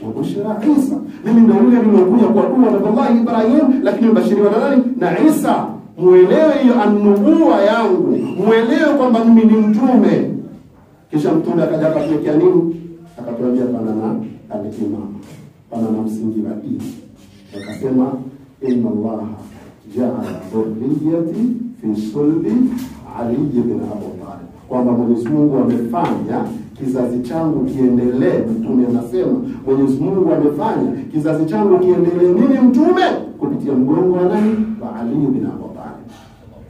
wa bushra Isa, mimi ndio yule niliokuja kwa dua na Allah Ibrahim, lakini mbashiriwa na nani? Na Isa. Muelewe hiyo an-nubuwa yangu, muelewe kwamba mimi ni mtume. Kisha mtume akaja akatuwekea nini? Akatuambia pana na al-imam, pana na msingi wa dini. Akasema inna Allah ja'ala dhurriyyati fi sulbi Ali bin Abi Talib, kwamba Mwenyezi Mungu amefanya kizazi changu kiendelee. Mtume anasema Mwenyezi Mungu amefanya kizazi changu kiendelee nini? Mtume kupitia mgongo wa nani? Wa Ali bin Abi Talib.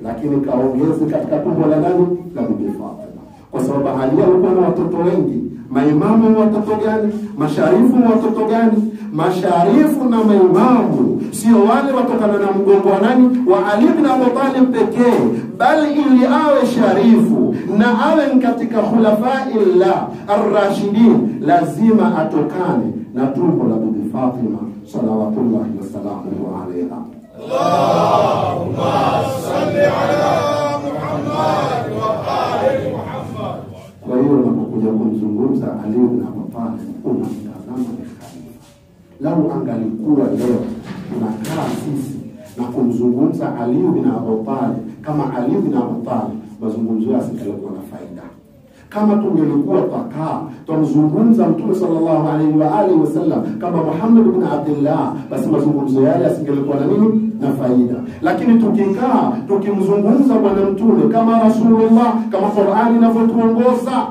Lakini kaongeze katika tumbo la nani? La Bibi Fatima, kwa sababu Ali alikuwa na watoto wengi. Maimamu watoto gani? Masharifu watoto gani? Masharifu na maimamu sio wale watokana na mgongo wa nani? Wa Ali bin Abi Talib pekee, bali ili awe sharifu na awe katika khulafa'illah ar-rashidin lazima atokane na tumbo la Bibi Fatima salawatullahi wasalamuhu alayha. Allahumma salli ala Muhammad wa ali Muhammad. Kwa hiyo unapokuja kumzungumza Ali bin Abi Talib unamtazama ni khalifa. Lau angalikuwa leo tunakaa sisi na kumzungumza Ali bin Abi Talib kama Ali bin Abi Talib, mazungumzo yake yasingekuwa na faida. Kama tungelikuwa takaa tumzungumza Mtume sallallahu alaihi wasallam kama Muhammad bin Abdullah, basi mazungumzo yale yasingelikuwa na nini? Na faida. Lakini tukikaa tukimzungumza bwana Mtume kama Rasulullah, kama Qur'ani inavyotuongoza,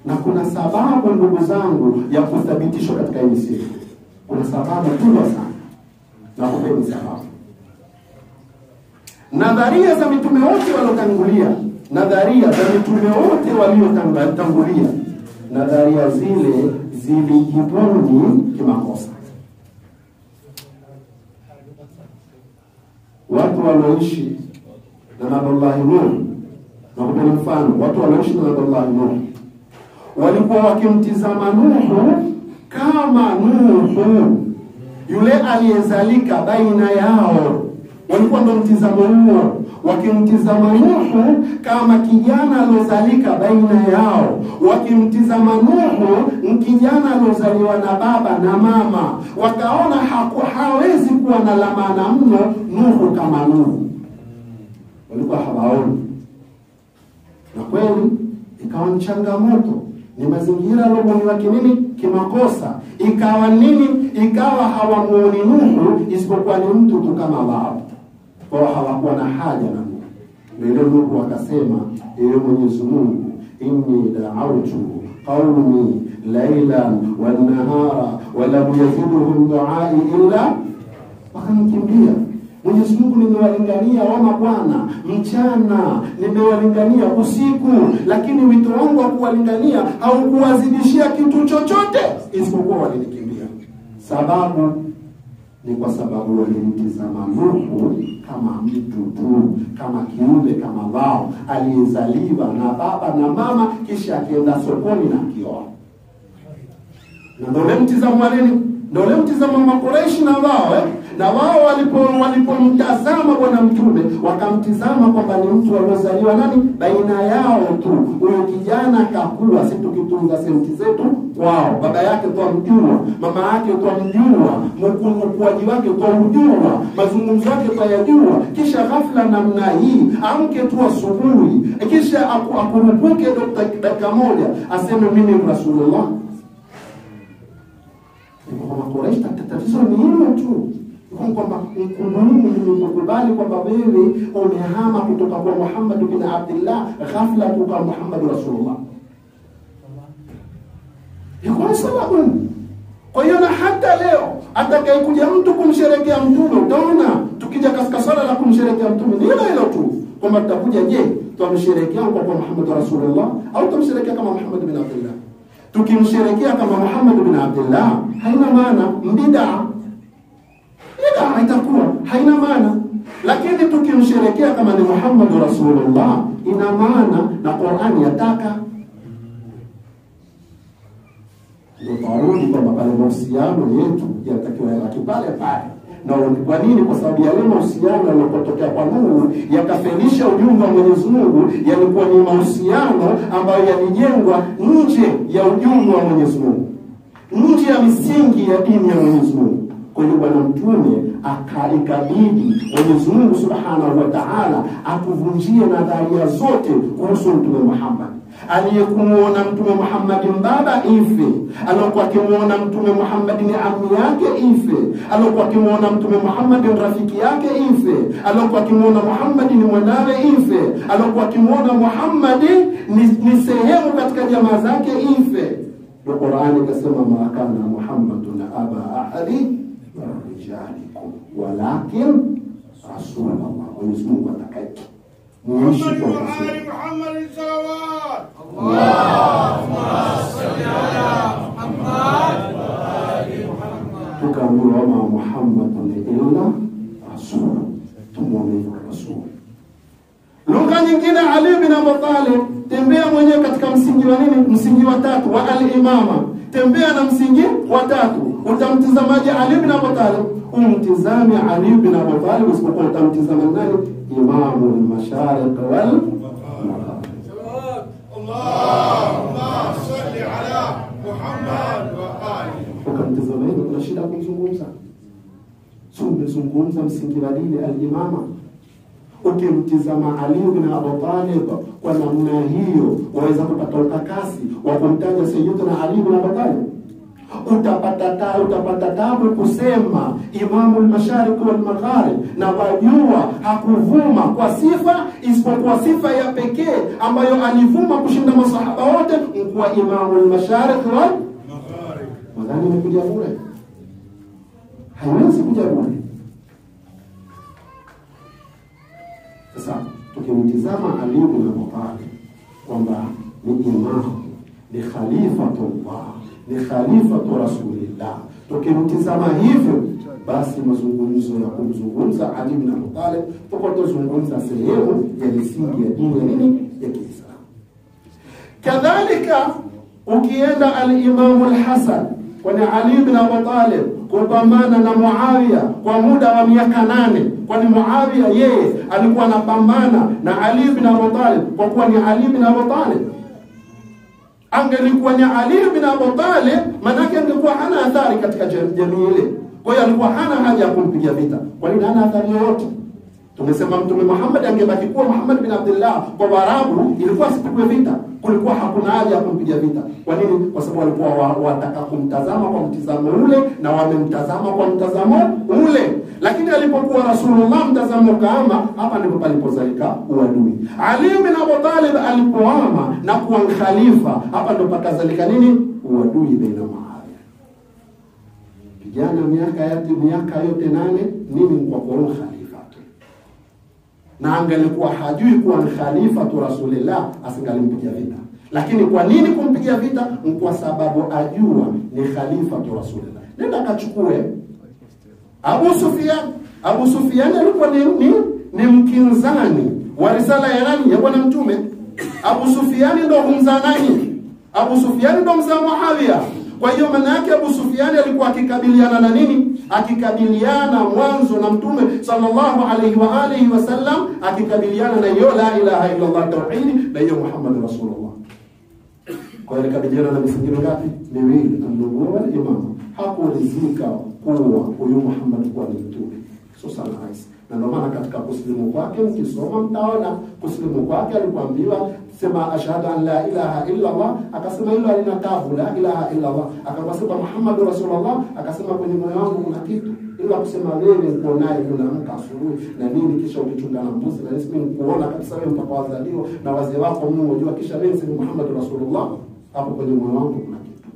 na kuna sababu ndugu zangu ya kuthibitishwa katika hii siri. Kuna sababu kubwa sana, na kupeni sababu. Nadharia za mitume wote waliotangulia, nadharia za mitume wote watu walioishi na Nabii Nuh, na kwa mfano watu walioishi na Nabii Nuh walikuwa wakimtizama Nuhu kama Nuhu yule aliyezalika baina yao. Walikuwa ndio mtizamo huo, wakimtizama Nuhu kama kijana aliyozalika baina yao, wakimtizama Nuhu kijana aliyozaliwa na baba na mama. Wakaona hawezi kuwa na lamana mno Nuhu kama Nuhu, walikuwa hawaoni. Na kweli ikawa changamoto, ni mazingira aliyobuniwa kinini kimakosa. Ikawa nini? Ikawa hawamuoni Nuhu isipokuwa ni mtu tu kama wao, kwa hawakuwa na haja na Nuhu. Ndio Nuhu akasema, ewe Mwenyezi Mungu, inni da'awtu qaumi laylan wa nahara wa lam yazidhum du'ai illa, wakamkimbia. Mwenyezi Mungu, nimewalingania wana Bwana mchana, nimewalingania usiku, lakini wito wangu wa kuwalingania haukuwazidishia kitu chochote isipokuwa walinikimbia. Sababu ni kwa sababu walimtizama Nuhu kama mtu tu, kama kiumbe kama wao, aliyezaliwa na baba na mama kisha akienda sokoni na kioa. Na ndio mtizamo wa nini? Ndio mtizamo wa Quraysh na wao na wao walipomtazama bwana mtume wakamtizama kwamba ni mtu aliyozaliwa nani baina yao tu. Huyo kijana kakua, si tukitunza senti zetu wao, baba yake twamjua, mama yake twamjua, mkuaji wake twamjua, mazungumzo yake twayajua. Kisha ghafla namna hii amke tu asubuhi, kisha akurupuke dakika moja aseme mimi ni Rasulullah. Kwa Quraysh tatizo ni hilo tu, kwamba mkubali kwamba wewe umehama kutoka kwa Muhammad bin Abdullah ghafla kutoka Muhammad Rasulullah. Iko sababu. Kwa hiyo na hata leo atakayekuja mtu kumsherehekea mtume, utaona tukija katika swala la kumsherehekea mtume ni hilo tu, kwamba tutakuja, je, tumsherehekea kwa Muhammad Rasulullah au tumsherehekea kama Muhammad bin Abdullah? Tukimsherehekea kama Muhammad bin Abdullah haina maana, bid'a itakuwa haina maana. Lakini tukimsherehekea kama ni Muhammad Rasulullah ina maana, na Qur'ani yataka. Ndio tarudi kwamba pale mahusiano yetu yatakiwa yabaki pale pale. Na kwa nini? Kwa sababu yale mahusiano yaliyotokea kwa Nuhu yakafelisha ujumbe wa Mwenyezi Mungu, yalikuwa ni mahusiano ambayo yalijengwa nje ya ujumbe wa Mwenyezi Mungu, nje ya misingi ya dini ya Mwenyezi Mungu. Kwa hiyo bwana mtume akaikabidi Mwenyezi Mungu Subhanahu wa Ta'ala atuvunjie nadharia zote kuhusu mtume Muhammad. Aliyekumuona mtume Muhammad mbaba ife, aliyokuwa akimuona mtume Muhammad ni ammi yake ife, aliyokuwa akimuona mtume Muhammad ni rafiki yake ife, aliyokuwa akimuona Muhammad ni mwanawe ife, aliyokuwa akimuona Muhammad ni sehemu katika jamaa zake ife. Ndio Qur'ani ikasema, ma kana Muhammadun aba ahadi rijalikum walakin Rasulullah. Mwenyezi Mungu atakaye muishi kwa Muhammad salawat. Allahumma salli ala Muhammad wa ali Muhammad. Tukamwona wa Muhammadun illa rasul, tumuone rasul. Lugha nyingine, Ali bin Abi Talib, tembea mwenyewe katika msingi wa nini? Msingi wa tatu wa al-imama. Tembea na msingi wa tatu. Utamtizamaje Ali bin Abi Talib? Umtizame Ali bin Abi Talib usipokuwa utamtizama nani? Imamul Mashariq wal Maghrib. Allahumma salli ala Muhammad wa ali. Ukamtizama hivi, kuna shida kuzungumza? Zungumza msingi wa dini al-imama. Ukimtizama Ali bin Abi Talib kwa namna hiyo, waweza kupata utakasi wa kumtaja Sayyidina Ali bin Abi Talib. Utapata tabu kusema Imamul Mashariq wal Maghrib, na wajua hakuvuma kwa sifa isipokuwa sifa ya pekee ambayo alivuma kushinda masahaba wote, kwa Imamul Mashariq wal Maghrib. Madhani imekuja bure? Haiwezi kuja bure. Sasa tukimtizama Ali bin Abi Talib kwamba ni imam, ni khalifatullah, ni khalifatu Rasulillah, Tukimtizama hivyo, basi mazungumzo ya kumzungumza Ali bin Abi Talib tukotozungumza sehemu ya misingi ya dini ya nini ya Kiislamu. Kadhalika ukienda al-Imam al-Hasan kwani Ali bin Abi Talib kupambana na Muawiya kwa muda wa miaka 8, kwani Muawiya yeye alikuwa anapambana na Ali bin Abi Talib kwa kuwa ni Ali bin Abi Talib. Angelikuwa ni Ali bin Abi Talib, manake angekuwa hana athari katika jamii ile. Kwa hiyo alikuwa hana haja ya kumpiga vita. Kwa nini? Hana athari yoyote. Tumesema Mtume Muhammad angebaki kuwa Muhammad bin Abdullah kwa Waarabu, ilikuwa asipigwe vita. Kulikuwa hakuna haja ya kumpiga vita. Kwa nini? Kwa sababu walikuwa wataka kumtazama kwa mtazamo ule na wamemtazama kwa mtazamo ule. Lakini alipokuwa Rasulullah mtazamo kaama, hapa ndipo palipozalika uadui. Ali bin Abi Talib alipoama na kuwa khalifa, hapa ndipo pakazalika nini? Uadui baina Muawiya. Kijana miaka yote 8 nini kwa kuwa khalifa tu. Na angelikuwa hajui kuwa ni khalifa tu Rasulullah asingalimpigia vita. Lakini kwa nini kumpigia vita? Kwa sababu ajua ni khalifa tu Rasulullah. Nenda kachukue Abu Sufyan. Abu Sufyan alikuwa ni mkinzani wa risala ya nani? Ya Bwana Mtume. Abu Sufyan ndo humza nani? Abu Sufyan ndo mzaa Muawiya. Kwa hiyo maana yake Abu Sufyan alikuwa akikabiliana na nini? Akikabiliana mwanzo na Mtume sallallahu alaihi wa alihi wasallam, akikabiliana na hiyo la ilaha illa Allah tauhid na hiyo Muhammad Rasulullah. Kwa hiyo alikabiliana na misingi ngapi? Miwili, an-nubuwwa wal imama. Hakuridhika kuwa huyu Muhammad kuwa ni mtume. Sasa rais. Na ndio maana katika kusilimu kwake mkisoma mtaona kusilimu kwake alipoambiwa sema ashhadu an la ilaha illa Allah, akasema hilo alina tabu la ilaha illa Allah. Akasema Muhammad Rasulullah, akasema kwenye moyo wangu kuna kitu. Ila kusema wewe unaonaye unaamka asubuhi na nini kisha ukichunga na mbuzi na nisemi kuona kabisa wewe mpaka wazalio na wazee wako Mungu unajua kisha wewe ni Muhammad Rasulullah, hapo kwenye moyo wangu kuna kitu.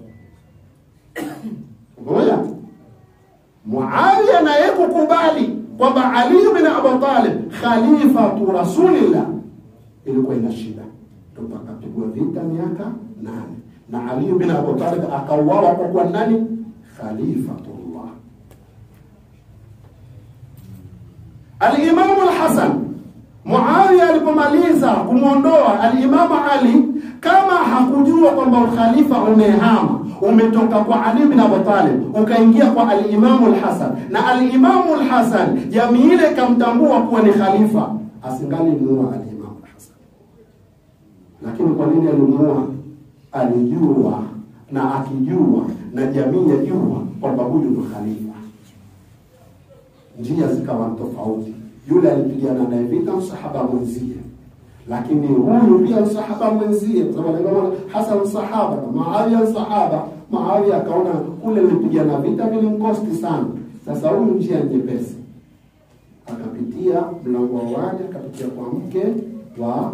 Ngoja Muawiya na yeye kukubali kwamba Ali bin Abi Talib khalifa tu Rasulillah ilikuwa ina shida. Tukapigwa vita miaka 8 na Ali bin Abi Talib akauawa kwa kuwa nani? Khalifatullah. Al-Imam al-Hasan Muawiya alipomaliza kumuondoa al-Imam Ali, kama hakujua kwamba ukhalifa umehama umetoka kwa Ali bin Abi Talib ukaingia kwa al-Imam al-Hasan, na al-Imam al-Hasan jamii ile kamtambua kuwa ni khalifa, asingali muua al-Imam al-Hasan. Lakini kwa nini alimuua? Alijua na akijua na jamii yajua kwamba huyu ni khalifa. Njia zikawa tofauti. Yule alipigana naye vita msahaba mwenzie, lakini huyu pia msahaba mwenzie, kwa sababu aliona Hasan sahaba, Muawiya sahaba. Muawiya akaona kule alipigana vita vilimkosti sana, sasa huyu njia nyepesi. Akapitia mlango wa wali, akapitia kwa mke wa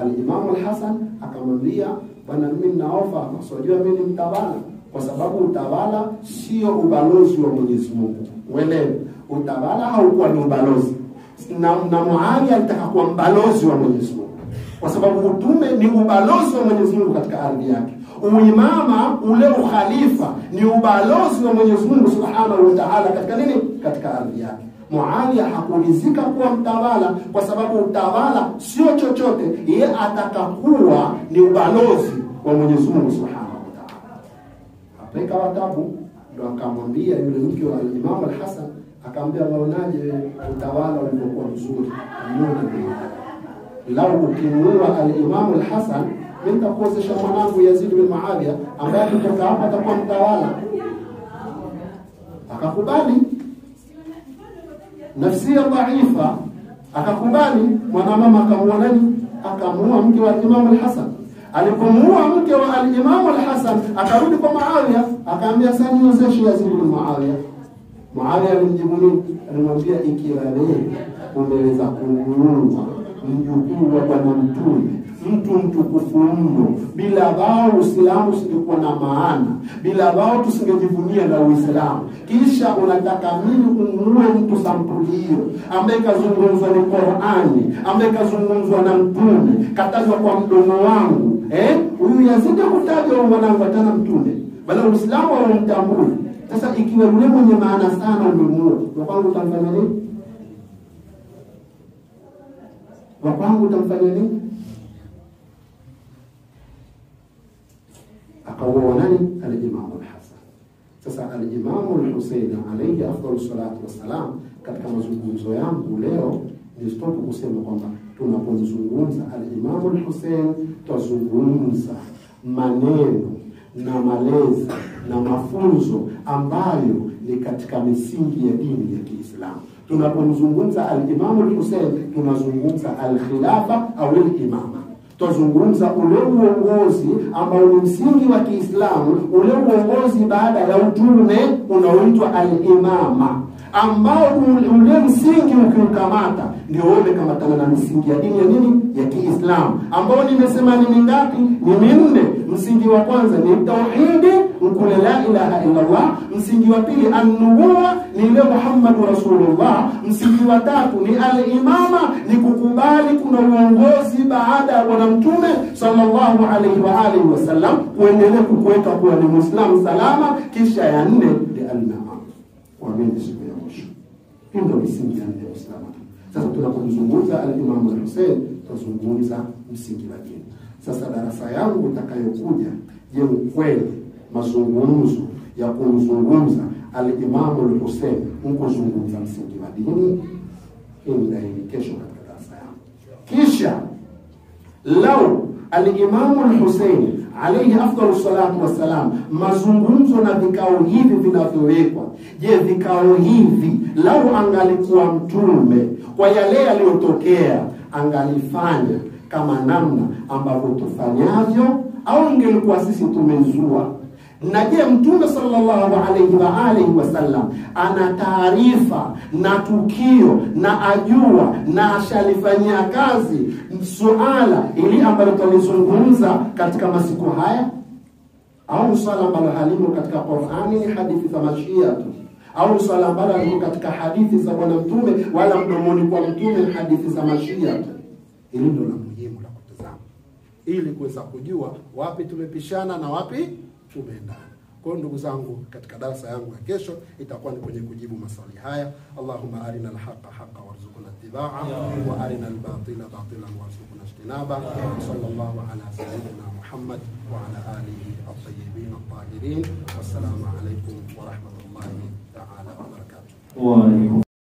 al-Imam al-Hasan, akamwambia bwana, mimi naofa nasojua mimi ni mtawala, kwa sababu utawala sio ubalozi wa Mwenyezi Mungu. Uelewe, utawala haukuwa ni ubalozi. Na Muawiya alitaka kuwa mbalozi wa Mwenyezi Mungu, kwa sababu utume ni ubalozi wa Mwenyezi Mungu katika ardhi yake. Uimama ule ukhalifa ni ubalozi wa Mwenyezi Mungu Subhanahu wa Ta'ala katika nini? Katika ardhi yake. Muawiya hakulizika kuwa mtawala, kwa sababu utawala sio chochote, yeye atakakuwa ni ubalozi wa Mwenyezi Mungu Subhanahu wa Ta'ala. Apeka watabu ndo akamwambia yule mke wa Imam al-Hasan, akamwambia waonaje utawala ulivyokuwa mzuri? Lau ukimuua al-Imam al-Hasan, nitakuozesha mwanangu Yazid bin Muawiya ambaye kutoka hapa atakuwa mtawala. Akakubali, nafsia dhaifa, akakubali. Mwanamama akamuua nani? Akamuua mke wa Imam al-Hasan. Alipomuua mke wa al-Imam al-Hasan, akarudi kwa Muawiya, akaambia sasa niozeshe Yazid bin Muawiya. Muawiya alimjibu nini? Alimwambia ikiwa wewe umeweza kumuua mjukuu wa Bwana Mtume, mtu mtukufu mno, bila wao Uislamu usingekuwa na maana, bila wao tusingejivunia na Uislamu, kisha unataka mimi umuue mtu sampuli hiyo ambaye kazungumzwa ni Qur'ani, ambaye kazungumzwa na Mtume, katajwa kwa mdomo wangu, huyu Yazid kutajwa mwanangu tena Mtume, bali Uislamu haumtambui. Sasa ikiwa yule mwenye maana sana umemuua, wa kwangu utamfanya nini? Wa kwangu utamfanya nini? Akawa nani? Al-Imam al-Hasan. Sasa al-Imam al-Husayn alayhi afdalus salatu wassalam, katika mazungumzo yangu leo nisitoke kusema kwamba tunapozungumza al-Imam al-Husayn tuzungumza maneno na malezi na mafunzo ambayo ni katika misingi ya dini ya Kiislamu. Tunapozungumza al-Imam al-Husayn tunazungumza al-khilafa au al-imama. Tuzungumza ule uongozi ambao ni msingi wa Kiislamu, ule uongozi baada ya utume unaoitwa al-imama, ambao ule msingi ukiukamata ndio umekamatana na misingi ya dini ya nini? Ya Kiislamu, ambao nimesema ni mingapi? Ni minne. Msingi wa kwanza ni tauhidi, mkule la ilaha illa Allah. Msingi wa pili an-nubuwa, ni ile Muhammad Rasulullah. Msingi wa tatu ni al-imama, ni kukubali kuna uongozi baada ya bwana mtume sallallahu alaihi wa alihi wasallam, kuendelea kukuweka kuwa ni Muislamu salama. Kisha ya nne ni al-naam, kuamini siku ya mwisho. Hii ndio misingi ya Uislamu. Sasa tunapozungumza al-Imam al-Husayn tuzungumza msingi wa dini. Sasa darasa yangu itakayokuja, je, kweli mazungumzo ya kumzungumza al-Imam al-Husayn mkuzungumza msingi wa dini? Hii ndio kesho katika darasa yangu. Kisha lau al-Imam al-Husayn alayhi afdalus salatu wassalam, mazungumzo na vikao hivi vinavyowekwa, je, vikao hivi lau angalikuwa mtume kwa yale yaliyotokea angalifanya kama namna ambavyo tufanyavyo, au ingelikuwa sisi tumezua? Na je, mtume sallallahu alayhi wa alihi wasallam ana taarifa na tukio na ajua na ashalifanyia kazi suala ili ambalo tulizungumza katika masiku haya? Au swala ambalo halimo katika Qur'ani ni hadithi za Mashia tu, au swala ambalo liko katika hadithi za bwana mtume wala mdomoni kwa mtume hadithi za Mashia tu? Hili ndio la muhimu la kutazama, ili kuweza kujua wapi tumepishana na wapi tumeendana. Kwa hiyo ndugu zangu, katika darasa yangu ya kesho itakuwa ni kwenye kujibu maswali haya. Allahumma arina al-haqqa haqqan warzuqna ittiba'a wa arina al-batila batilan warzuqna ijtinaba. Sallallahu ala sayyidina Muhammad wa ala alihi at-tayyibin at-tahirin. Wassalamu alaykum wa rahmatullahi ta'ala wa barakatuh.